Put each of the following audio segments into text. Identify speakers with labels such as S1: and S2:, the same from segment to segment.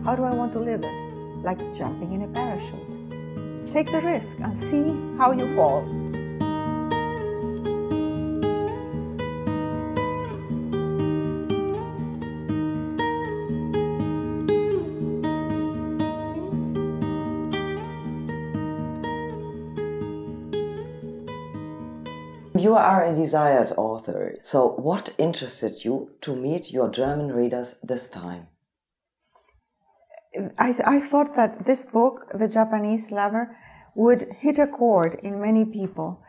S1: How do I want to live it? Like jumping in a parachute. Take the risk and see how you fall.
S2: You are a desired author, so what interested you to meet your German readers this time?
S1: I thought that this book, The Japanese Lover, would hit a chord in many people.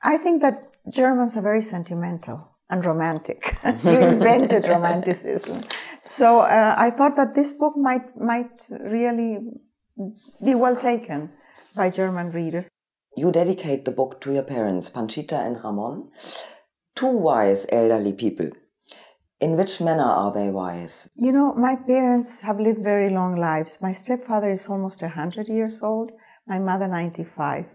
S1: I think that Germans are very sentimental and romantic. You invented romanticism. So I thought that this book might really be well taken by German readers.
S2: You dedicate the book to your parents, Panchita and Ramon, two wise elderly people. In which manner are they wise?
S1: You know, my parents have lived very long lives. My stepfather is almost 100 years old, my mother 95.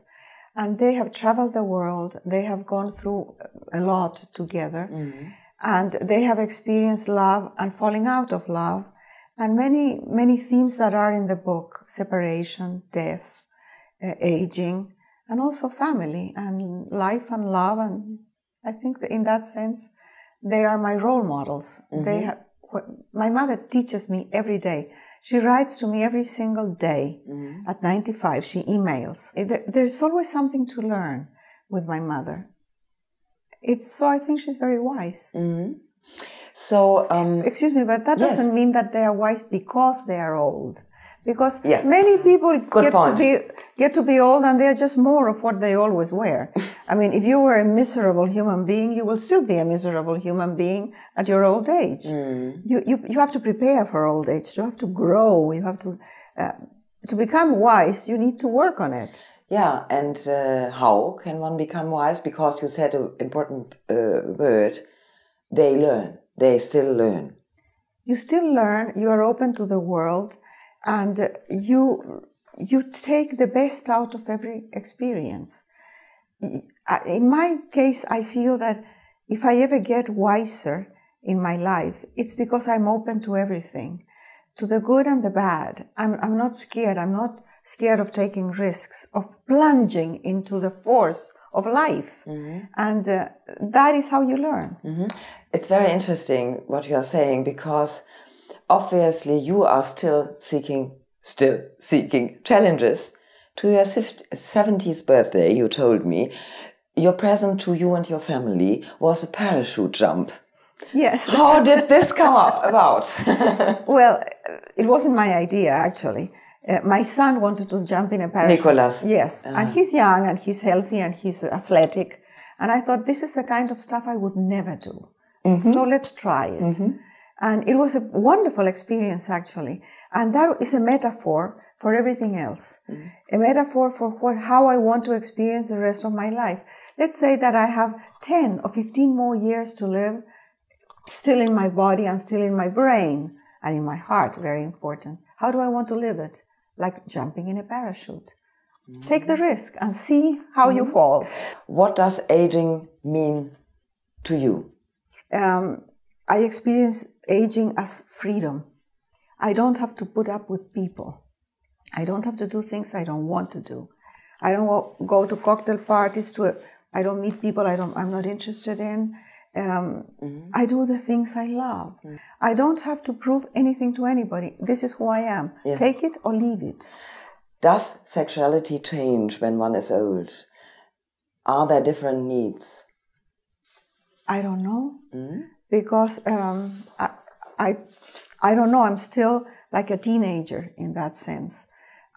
S1: And they have traveled the world. They have gone through a lot together. Mm-hmm. And they have experienced love and falling out of love. And many, many themes that are in the book: separation, death, aging, and also family and life and love. And I think that in that sense, they are my role models. Mm-hmm. My mother teaches me every day. She writes to me every single day. Mm-hmm. At 95, she emails. There's always something to learn with my mother. So I think she's very wise. Mm-hmm.
S2: So,
S1: excuse me, but that doesn't mean that they are wise because they are old. Because many people get to be old and they're just more of what they always were. I mean, if you were a miserable human being, you will still be a miserable human being at your old age. Mm. You have to prepare for old age. You have to grow. You have to become wise. You need to work on it.
S2: Yeah, and how can one become wise? Because you said an important word. They learn. They still learn.
S1: You still learn. You are open to the world. And you take the best out of every experience. In my case, I feel that if I ever get wiser in my life, it's because I'm open to everything, to the good and the bad. I'm not scared. I'm not scared of taking risks, of plunging into the force of life. Mm-hmm. And that is how you learn.
S2: Mm-hmm. It's very interesting what you are saying, because obviously you are still seeking challenges. To your 70th birthday, you told me, your present to you and your family was a parachute jump.
S1: Yes.
S2: How did this come about?
S1: Well, it wasn't my idea, actually. My son wanted to jump in a parachute.
S2: Nicholas.
S1: Yes. And he's young and he's healthy and he's athletic. And I thought, this is the kind of stuff I would never do. Mm-hmm. So let's try it. Mm-hmm. And it was a wonderful experience, actually. And that is a metaphor for everything else. Mm-hmm. A metaphor for how I want to experience the rest of my life. Let's say that I have 10 or 15 more years to live, still in my body and still in my brain and in my heart, very important. How do I want to live it? Like jumping in a parachute. Mm-hmm. Take the risk and see how you fall.
S2: What does aging mean to you?
S1: I experience aging as freedom. I don't have to put up with people. I don't have to do things I don't want to do. I don't go to cocktail parties. I don't meet people I'm not interested in. I do the things I love. Mm-hmm. I don't have to prove anything to anybody. This is who I am. Yeah. Take it or leave it.
S2: Does sexuality change when one is old? Are there different needs?
S1: I don't know. Mm-hmm. Because I don't know, I'm still like a teenager in that sense.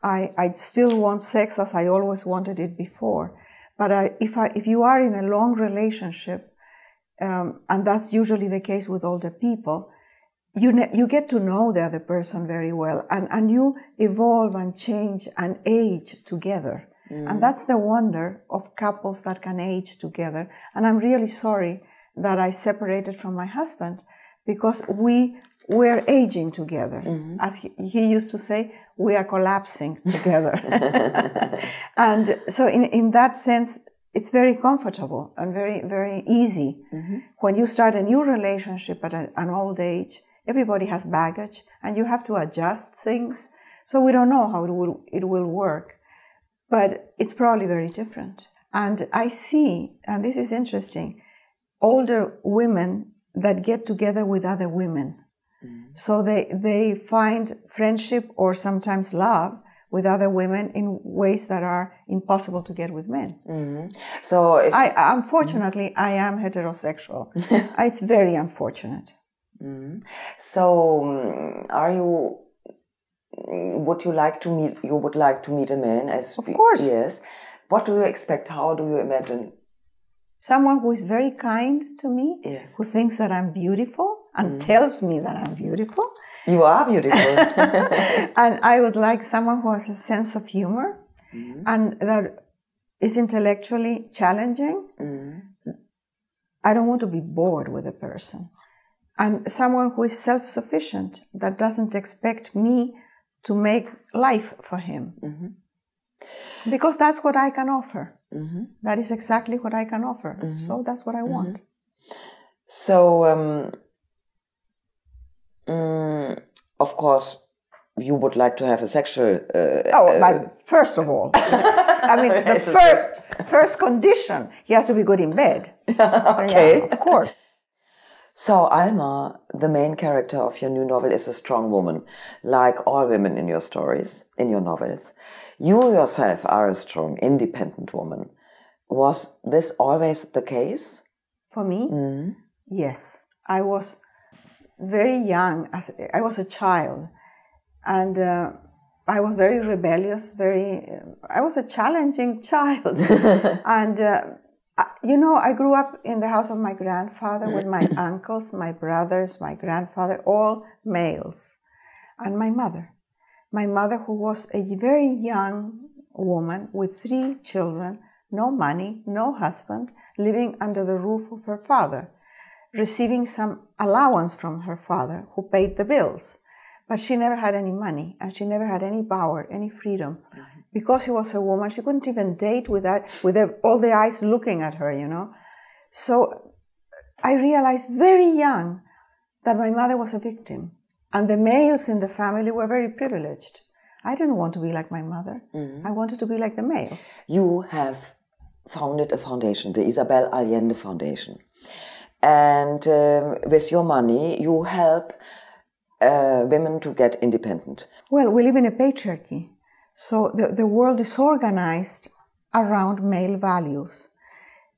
S1: I still want sex as I always wanted it before. But if you are in a long relationship, and that's usually the case with older people, you get to know the other person very well, and you evolve and change and age together. Mm. And that's the wonder of couples that can age together. And I'm really sorry that I separated from my husband, because we were aging together. Mm-hmm. As he used to say, we are collapsing together. And so in that sense, it's very comfortable and very, very easy. Mm-hmm. When you start a new relationship at an old age, Everybody has baggage, and you have to adjust things. So we don't know how it will work, but it's probably very different. And I see, and this is interesting, older women that get together with other women. So they find friendship or sometimes love with other women in ways that are impossible to get with men.
S2: So
S1: unfortunately, I am heterosexual. It's very unfortunate.
S2: So would you like to meet a man?
S1: Of course.
S2: Yes. What do you expect? How do you imagine?
S1: Someone who is very kind to me,
S2: yes.
S1: Who thinks that I'm beautiful and tells me that I'm beautiful.
S2: You are beautiful.
S1: And I would like someone who has a sense of humor and that is intellectually challenging. I don't want to be bored with a person. And someone who is self-sufficient, that doesn't expect me to make life for him. Because that's what I can offer. That is exactly what I can offer. So that's what I want.
S2: So, of course, you would like to have a sexual...
S1: but first of all, I mean, the first condition, he has to be good in bed.
S2: Okay.
S1: Yeah, of course.
S2: So Alma, the main character of your new novel, is a strong woman, like all women in your stories, in your novels. You yourself are a strong, independent woman. Was this always the case?
S1: For me? Yes. I was very young. I was a child. And I was very rebellious, I was a challenging child. And... I grew up in the house of my grandfather with my uncles, my brothers, my grandfather, all males, and my mother. My mother, who was a very young woman with 3 children, no money, no husband, living under the roof of her father, receiving some allowance from her father, who paid the bills. But she never had any money, and she never had any power, any freedom. Because she was a woman, she couldn't even date with all the eyes looking at her, So I realized very young that my mother was a victim. And the males in the family were very privileged. I didn't want to be like my mother. I wanted to be like the males.
S2: You have founded a foundation, the Isabel Allende Foundation. And with your money, you help women to get independent.
S1: Well, we live in a patriarchy. So the world is organized around male values.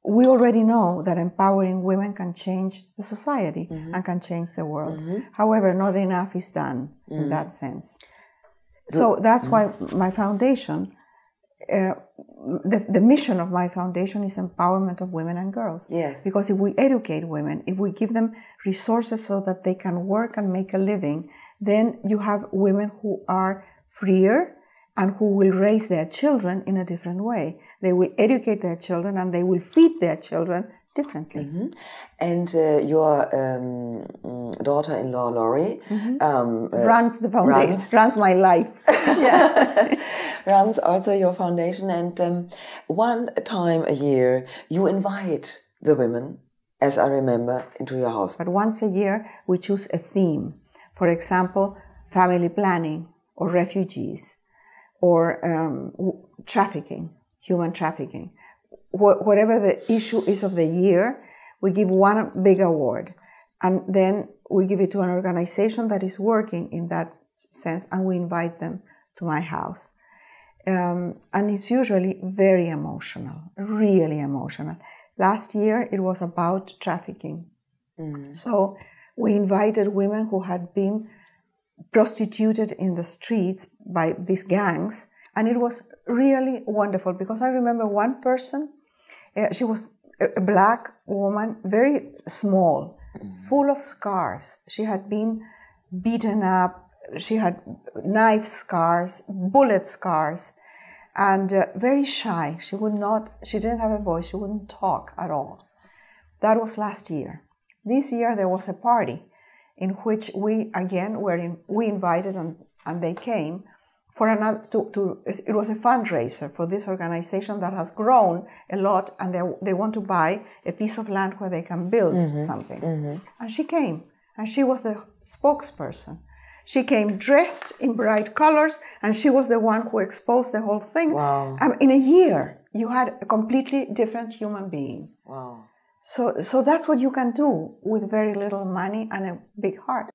S1: We already know that empowering women can change the society and can change the world. However, not enough is done in that sense. So that's why my foundation, the mission of my foundation is empowerment of women and girls.
S2: Yes.
S1: Because if we educate women, if we give them resources so that they can work and make a living, then you have women who are freer, and who will raise their children in a different way. They will educate their children and they will feed their children differently.
S2: And your daughter-in-law, Laurie,
S1: runs the foundation, runs my life.
S2: Runs also your foundation. And one time a year, you invite the women, as I remember, into your house.
S1: But once a year, we choose a theme. For example, family planning or refugees, or trafficking, human trafficking. Whatever the issue is of the year, we give one big award. And then we give it to an organization that is working in that sense, and we invite them to my house. And it's usually very emotional, really emotional. Last year, it was about trafficking. So we invited women who had been prostituted in the streets by these gangs, and it was really wonderful because I remember one person, she was a black woman, very small, full of scars. She had been beaten up, she had knife scars, bullet scars, and very shy. She didn't have a voice, she wouldn't talk at all. That was last year. This year there was a party in which we invited and they came for another it was a fundraiser for this organization that has grown a lot, and they want to buy a piece of land where they can build something. And she came, and she was the spokesperson. She came dressed in bright colors, and she was the one who exposed the whole thing.
S2: Wow.
S1: In a year, you had a completely different human being.
S2: Wow.
S1: So that's what you can do with very little money and a big heart.